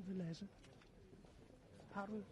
Lasse. Har du? Ja.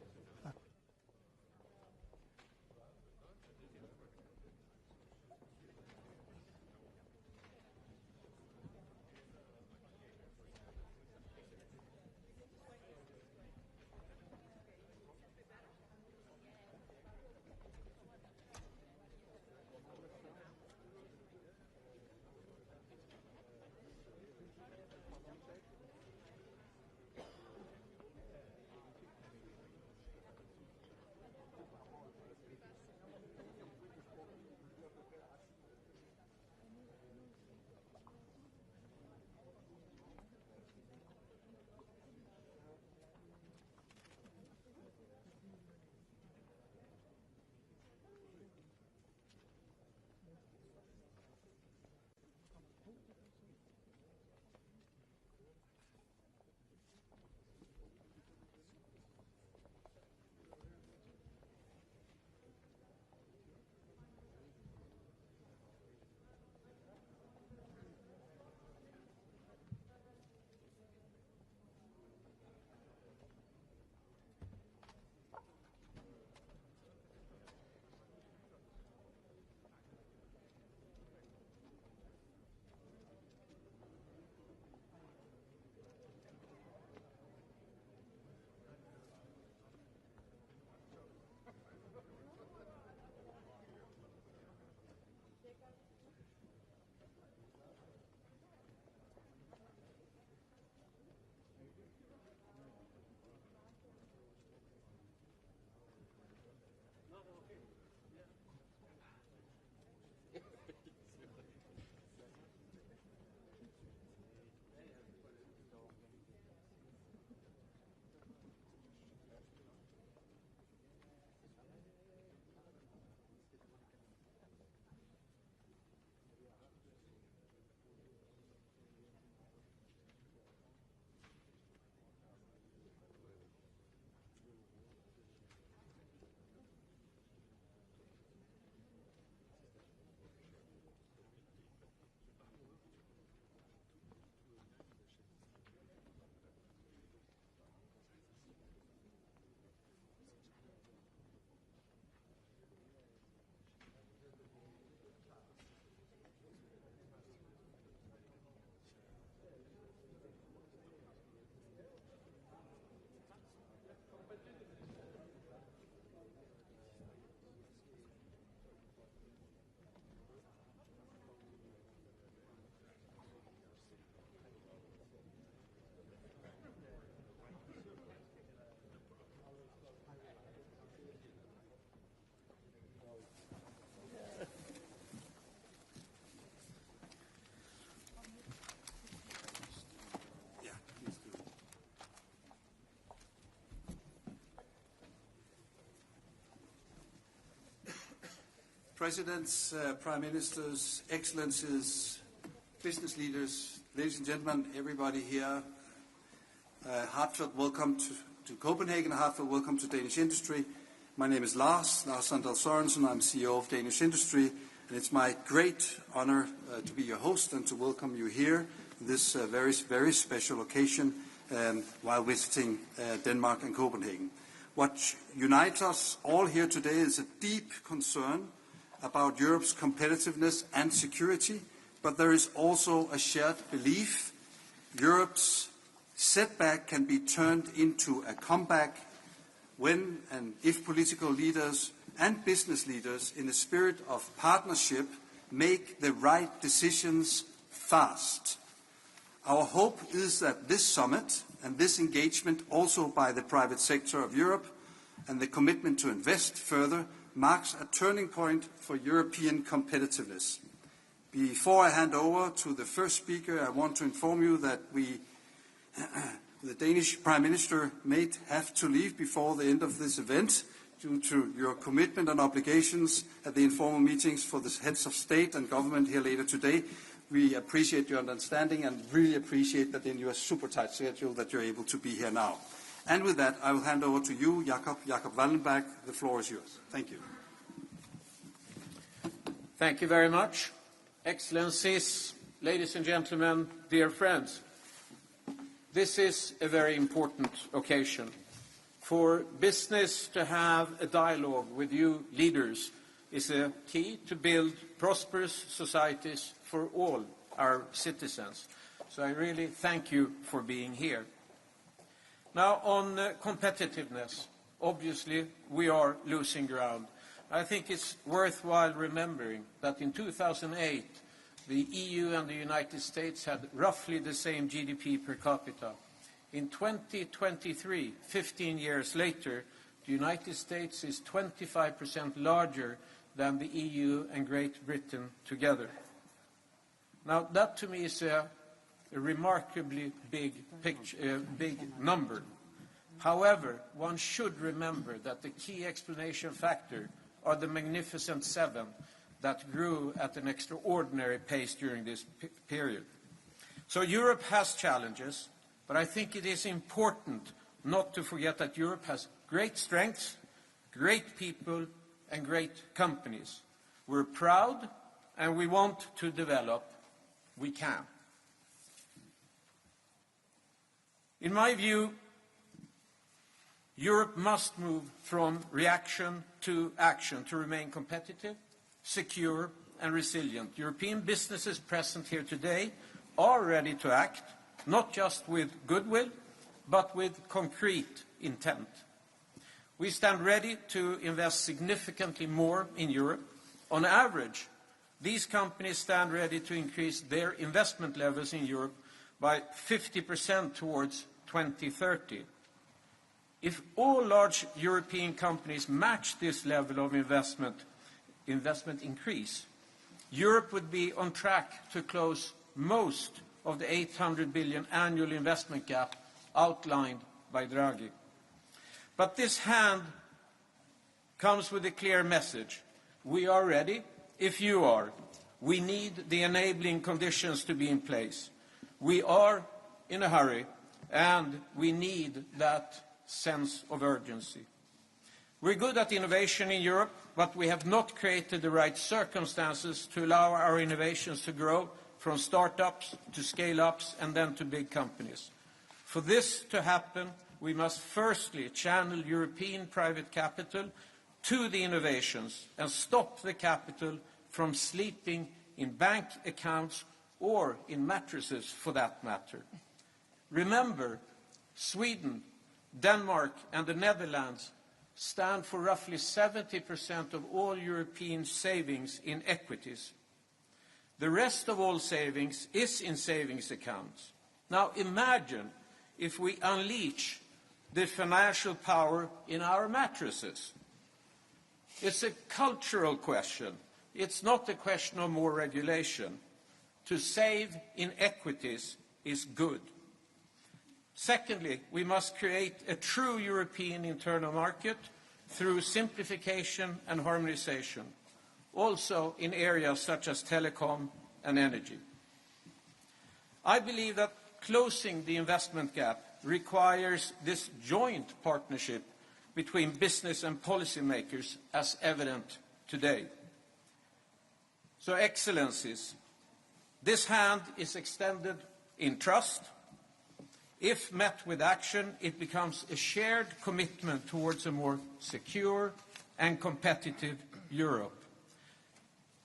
Presidents, Prime Ministers, Excellencies, business leaders, ladies and gentlemen, everybody here, heartfelt welcome to Copenhagen, heartfelt welcome to Danish Industry. My name is Lars Sandal Sørensen. I'm CEO of Danish Industry, and it's my great honor to be your host and to welcome you here this very, very special occasion while visiting Denmark and Copenhagen. What unites us all here today is a deep concern about Europe's competitiveness and security, but there is also a shared belief Europe's setback can be turned into a comeback when and if political leaders and business leaders in a spirit of partnership make the right decisions fast. Our hope is that this summit and this engagement also by the private sector of Europe and the commitment to invest further marks a turning point for European competitiveness. Before I hand over to the first speaker, I want to inform you that the Danish Prime Minister may have to leave before the end of this event due to your commitment and obligations at the informal meetings for the heads of state and government here later today. We appreciate your understanding and really appreciate that in your super tight schedule that you're able to be here now. And with that, I will hand over to you, Jakob Wallenberg. The floor is yours. Thank you. Thank you very much. Excellencies, ladies and gentlemen, dear friends. this is a very important occasion. For business to have a dialogue with you leaders is a key to build prosperous societies for all our citizens. So I really thank you for being here. Now, on competitiveness, obviously we are losing ground. I think it's worthwhile remembering that in 2008, the EU and the United States had roughly the same GDP per capita. In 2023, 15 years later, the United States is 25% larger than the EU and Great Britain together. Now, that to me is a remarkably big number. However, one should remember that the key explanation factor are the Magnificent Seven that grew at an extraordinary pace during this period. So Europe has challenges, but I think it is important not to forget that Europe has great strengths, great people, and great companies. We're proud, and we want to develop. We can. In my view, Europe must move from reaction to action to remain competitive, secure, and resilient. European businesses present here today are ready to act, not just with goodwill, but with concrete intent. We stand ready to invest significantly more in Europe. On average, these companies stand ready to increase their investment levels in Europe by 50% towards 2030. If all large European companies match this level of investment increase, Europe would be on track to close most of the 800 billion annual investment gap outlined by Draghi. But this hand comes with a clear message. We are ready if you are. We need the enabling conditions to be in place. We are in a hurry, and we need that sense of urgency. We're good at innovation in Europe, but we have not created the right circumstances to allow our innovations to grow from startups to scale-ups and then to big companies. For this to happen, we must firstly channel European private capital to the innovations and stop the capital from sleeping in bank accounts or in mattresses for that matter. Remember, Sweden, Denmark and the Netherlands stand for roughly 70% of all European savings in equities. The rest of all savings is in savings accounts. Now imagine if we unleash the financial power in our mattresses. It's a cultural question. It's not a question of more regulation. To save in equities is good. Secondly, we must create a true European internal market through simplification and harmonization, also in areas such as telecom and energy. I believe that closing the investment gap requires this joint partnership between business and policymakers as evident today. So, Excellencies, this hand is extended in trust. If met with action, it becomes a shared commitment towards a more secure and competitive Europe.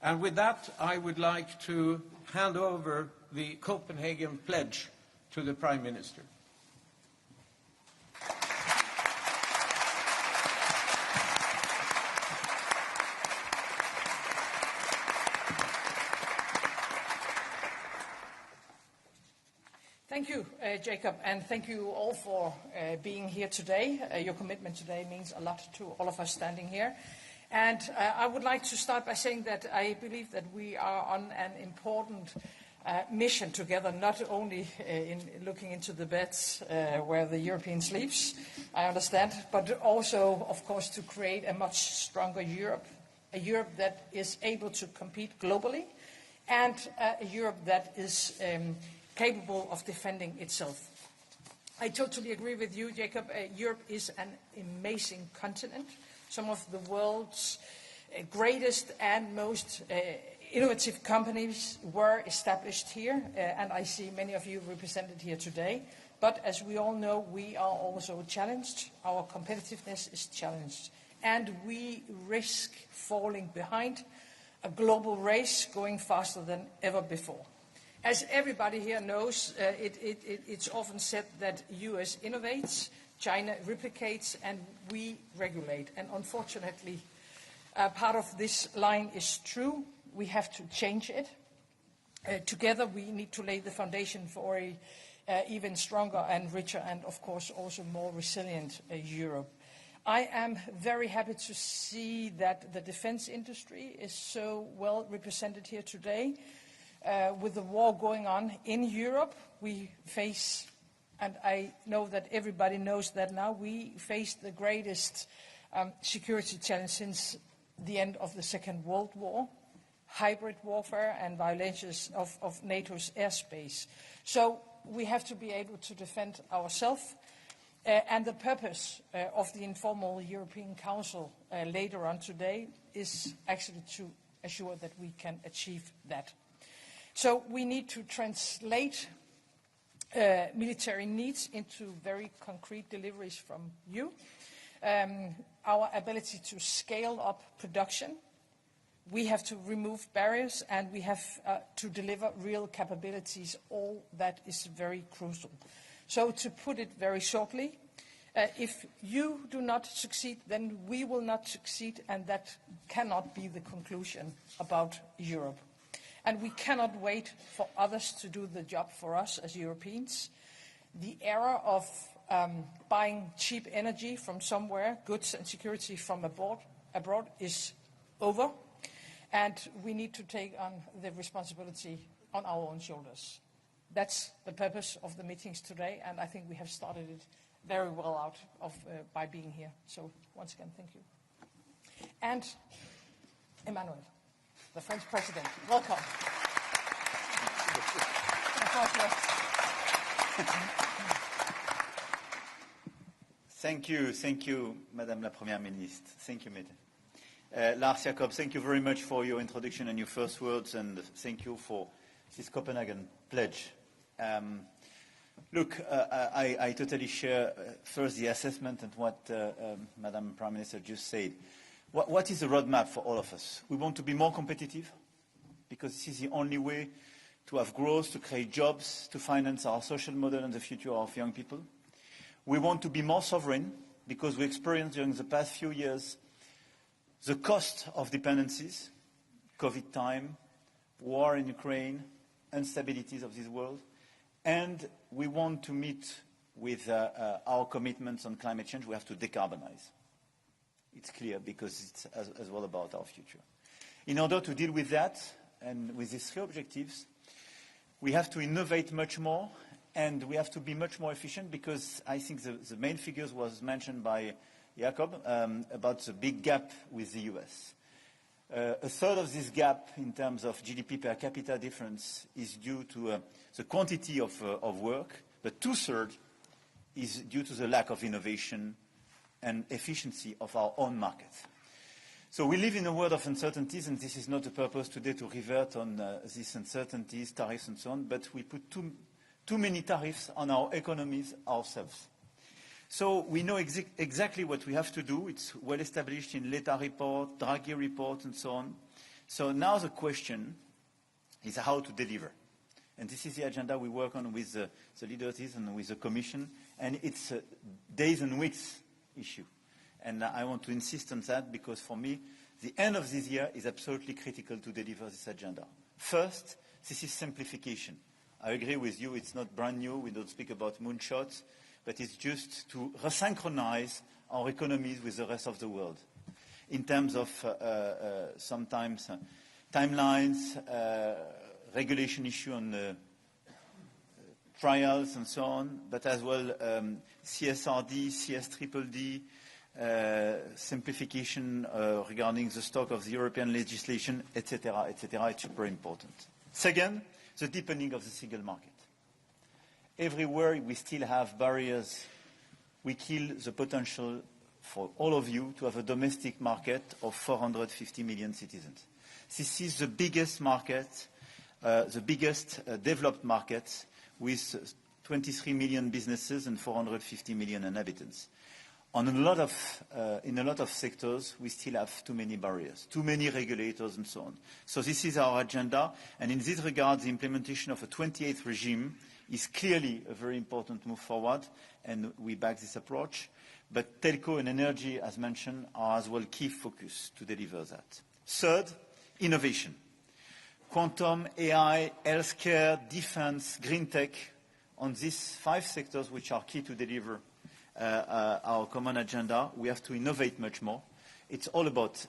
And with that, I would like to hand over the Copenhagen Pledge to the Prime Minister. Thank you, Jacob, and thank you all for being here today. Your commitment today means a lot to all of us standing here. And I would like to start by saying that I believe that we are on an important mission together, not only in looking into the beds where the European sleeps, I understand, but also, of course, to create a much stronger Europe, a Europe that is able to compete globally, and a Europe that is capable of defending itself. I totally agree with you, Jacob. Europe is an amazing continent. Some of the world's greatest and most innovative companies were established here, and I see many of you represented here today. But as we all know, we are also challenged. Our competitiveness is challenged. And we risk falling behind a global race going faster than ever before. As everybody here knows, it's often said that US innovates, China replicates, and we regulate. And unfortunately, part of this line is true. We have to change it. Together, we need to lay the foundation for a even stronger and richer and, of course, also more resilient Europe. I am very happy to see that the defense industry is so well represented here today. With the war going on in Europe, we face, and I know that everybody knows that now, we face the greatest security challenge since the end of the Second World War. Hybrid warfare and violations of NATO's airspace. So we have to be able to defend ourselves. And the purpose of the informal European Council later on today is actually to assure that we can achieve that. So we need to translate military needs into very concrete deliveries from you. Our ability to scale up production. We have to remove barriers, and we have to deliver real capabilities. All that is very crucial. So to put it very shortly, if you do not succeed, then we will not succeed, and that cannot be the conclusion about Europe. And we cannot wait for others to do the job for us as Europeans. The era of buying cheap energy from somewhere, goods and security from abroad is over. And we need to take on the responsibility on our own shoulders. That's the purpose of the meetings today, and I think we have started it very well out of by being here. So once again, thank you. And Emmanuel, the French President, welcome. Thank you, Madame la Première Ministre. Thank you, Mette. Lars Jacob, thank you very much for your introduction and your first words, and thank you for this Copenhagen pledge. Look, I totally share first the assessment and what Madam Prime Minister just said. What is the roadmap for all of us? We want to be more competitive because this is the only way to have growth, to create jobs, to finance our social model and the future of young people. We want to be more sovereign because we experienced during the past few years the cost of dependencies, COVID time, war in Ukraine, instabilities of this world, and we want to meet with our commitments on climate change. We have to decarbonize. It's clear because it's as well about our future. In order to deal with that and with these three objectives, we have to innovate much more and we have to be much more efficient because I think the main figures was mentioned by Jacob about the big gap with the US. A third of this gap in terms of GDP per capita difference is due to the quantity of work, but two-thirds is due to the lack of innovation and efficiency of our own market. So we live in a world of uncertainties, and this is not the purpose today to revert on these uncertainties, tariffs and so on, but we put too many tariffs on our economies ourselves. So we know exactly what we have to do. It's well established in Letta report, Draghi report, and so on. So now the question is how to deliver. And this is the agenda we work on with the leaders and with the Commission. And it's a days and weeks issue. And I want to insist on that because for me, the end of this year is absolutely critical to deliver this agenda. First, this is simplification. I agree with you, it's not brand new. We don't speak about moonshots. But it's just to resynchronize our economies with the rest of the world in terms of sometimes timelines, regulation issue on trials and so on, but as well CSRD, CSDDD, simplification regarding the stock of the European legislation, etc., etc. It's super important. Second, the deepening of the single market. Everywhere we still have barriers, we kill the potential for all of you to have a domestic market of 450 million citizens. This is the biggest market, the biggest developed market with 23 million businesses and 450 million inhabitants. In a lot of sectors, we still have too many barriers, too many regulators and so on. So this is our agenda, and in this regard, the implementation of a 28th regime is clearly a very important move forward, and we back this approach. But telco and energy, as mentioned, are as well key focus to deliver that. Third, innovation. Quantum, AI, healthcare, defense, green tech, on these 5 sectors which are key to deliver our common agenda, we have to innovate much more. It's all about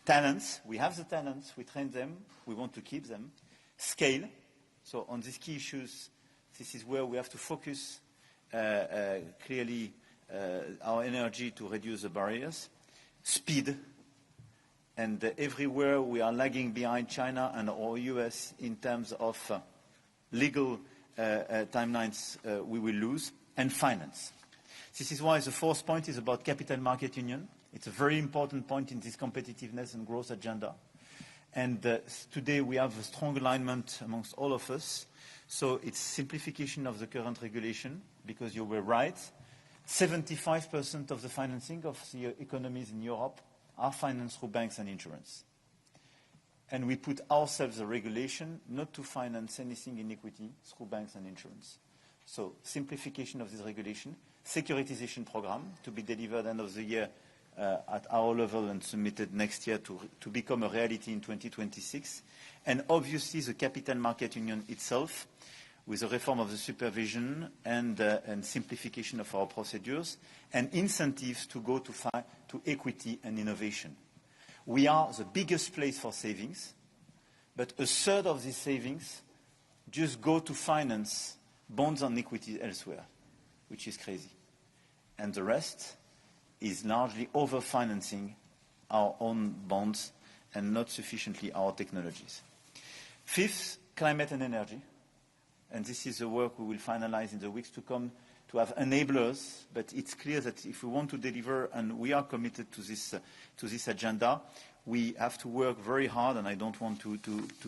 talents. We have the talents, we train them, we want to keep them. Scale. So on these key issues, this is where we have to focus clearly our energy to reduce the barriers. Speed. And everywhere we are lagging behind China and or US in terms of legal timelines, we will lose. And finance. This is why the 4th point is about capital market union. It's a very important point in this competitiveness and growth agenda. And today we have a strong alignment amongst all of us. So it's simplification of the current regulation, because you were right. 75% of the financing of the economies in Europe are financed through banks and insurance. And we put ourselves a regulation not to finance anything in equity through banks and insurance. So simplification of this regulation, securitization program to be delivered end of the year at our level and submitted next year to become a reality in 2026. And obviously the capital market union itself, with the reform of the supervision and simplification of our procedures, and incentives to go to equity and innovation. We are the biggest place for savings, but a third of these savings just go to finance bonds and equity elsewhere, which is crazy. And the rest is largely over-financing our own bonds and not sufficiently our technologies. 5th, climate and energy. And this is the work we will finalize in the weeks to come to have enablers. But it's clear that if we want to deliver, and we are committed to this agenda, we have to work very hard, and I don't want to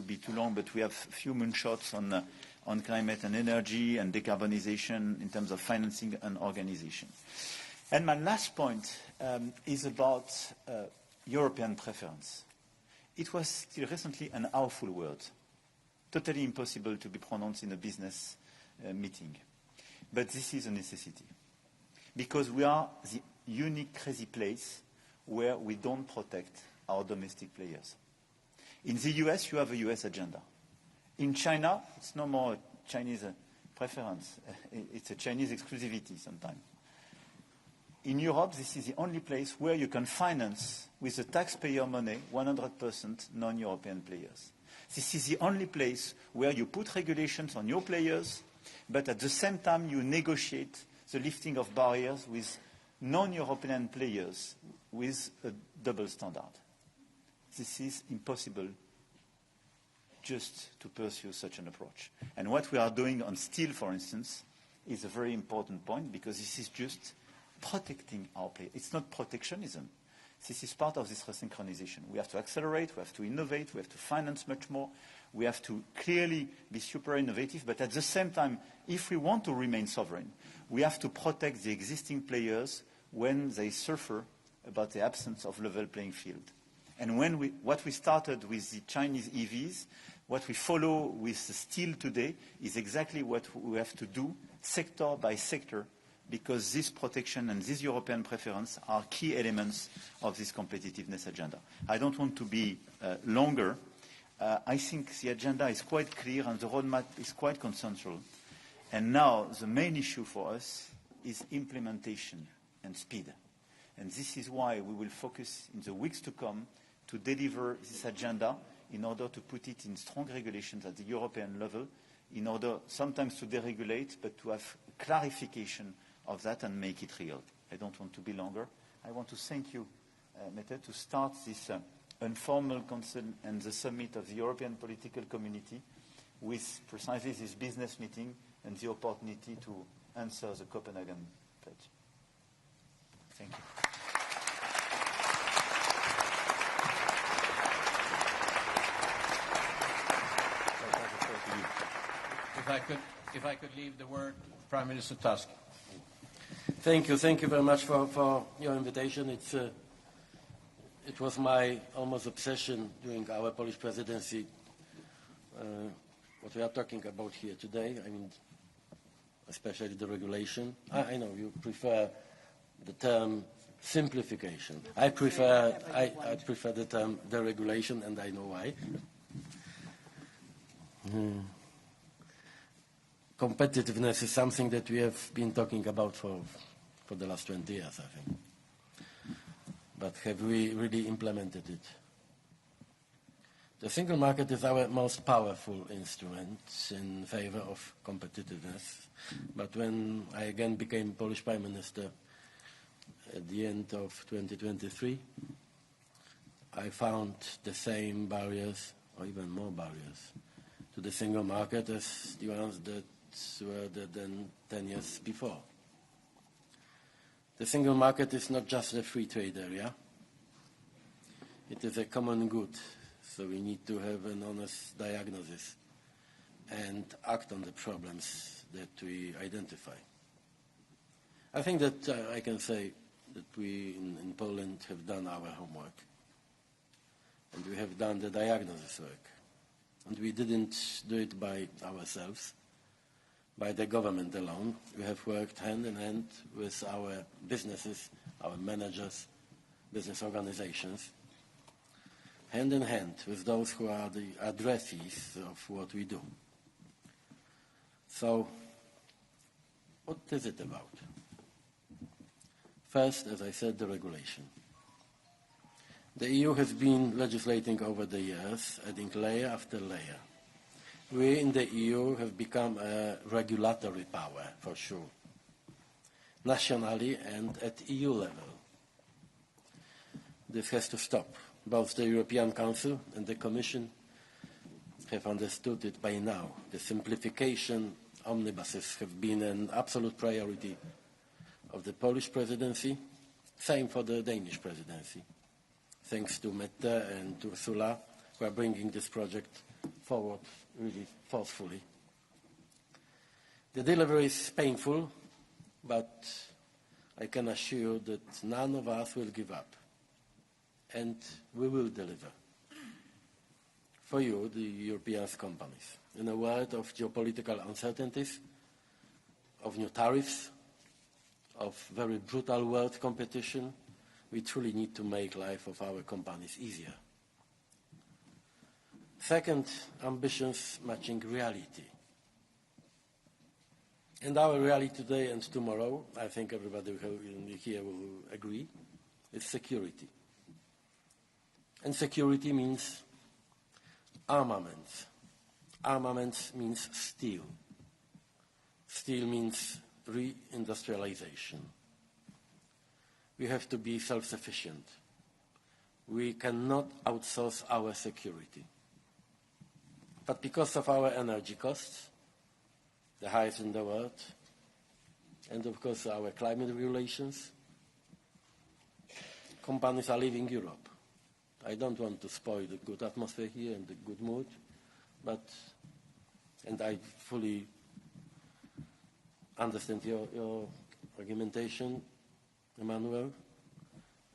be too long, but we have a few moonshots on climate and energy and decarbonization in terms of financing and organization. And my last point is about European preference. It was till recently an awful word, totally impossible to be pronounced in a business meeting. But this is a necessity, because we are the unique crazy place where we don't protect our domestic players. In the US, you have a US agenda. In China, it's no more a Chinese preference. It's a Chinese exclusivity sometimes. In Europe, this is the only place where you can finance with the taxpayer money 100% non-European players. This is the only place where you put regulations on your players, but at the same time you negotiate the lifting of barriers with non-European players with a double standard. This is impossible just to pursue such an approach. And what we are doing on steel, for instance, is a very important point, because this is just protecting our players. It's not protectionism. This is part of this resynchronization. We have to accelerate, we have to innovate, we have to finance much more, we have to clearly be super innovative, but at the same time, if we want to remain sovereign, we have to protect the existing players when they suffer about the absence of level playing field. And what we started with the Chinese EVs, what we follow with the steel today is exactly what we have to do sector by sector, because this protection and this European preference are key elements of this competitiveness agenda. I don't want to be longer. I think the agenda is quite clear and the roadmap is quite consensual. And now the main issue for us is implementation and speed. And this is why we will focus in the weeks to come to deliver this agenda in order to put it in strong regulations at the European level, in order sometimes to deregulate, but to have clarification of that and make it real. I don't want to be longer. I want to thank you, Mette, to start this informal council and the summit of the European political community with precisely this business meeting and the opportunity to answer the Copenhagen pledge. Thank you. If I could leave the word Prime Minister Tusk. Thank you very much for your invitation. It was my almost obsession during our Polish presidency, what we are talking about here today. I mean, especially the regulation. I know you prefer the term simplification. I prefer the term deregulation, and I know why. Competitiveness is something that we have been talking about for the last 20 years, I think. But have we really implemented it? The single market is our most powerful instrument in favor of competitiveness. But when I again became Polish Prime Minister at the end of 2023, I found the same barriers, or even more barriers, to the single market as the ones that were there than 10 years before. The single market is not just a free trade area. It is a common good, so we need to have an honest diagnosis and act on the problems that we identify. I think that I can say that we in Poland have done our homework, and we have done the diagnosis work. And we didn't do it by ourselves, by the government alone. We have worked hand in hand with our businesses, our managers, business organizations, hand in hand with those who are the addressees of what we do. So, what is it about? First, as I said, the regulation. The EU has been legislating over the years, adding layer after layer. We in the EU have become a regulatory power, for sure, nationally and at EU level. This has to stop. Both the European Council and the Commission have understood it by now. The simplification omnibuses have been an absolute priority of the Polish presidency, same for the Danish presidency. Thanks to Mette and Ursula, who are bringing this project forward really forcefully. The delivery is painful, but I can assure you that none of us will give up, and we will deliver. For you, the European companies. In a world of geopolitical uncertainties, of new tariffs, of very brutal world competition, we truly need to make life of our companies easier. Second, ambitions matching reality. And our reality today and tomorrow, I think everybody here will agree, is security. And security means armaments. Armaments means steel. Steel means reindustrialization. We have to be self-sufficient. We cannot outsource our security. But because of our energy costs, the highest in the world, and of course our climate regulations, companies are leaving Europe. I don't want to spoil the good atmosphere here and the good mood, and I fully understand your argumentation, Emmanuel.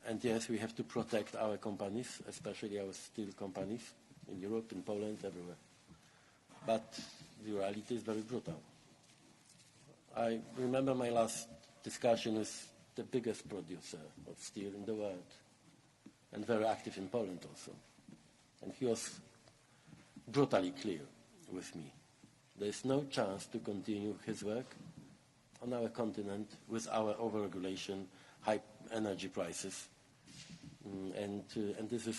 And yes, we have to protect our companies, especially our steel companies in Europe, in Poland, everywhere. But the reality is very brutal. I remember my last discussion with the biggest producer of steel in the world, and very active in Poland also. And he was brutally clear with me. There is no chance to continue his work on our continent with our overregulation, high energy prices, and this is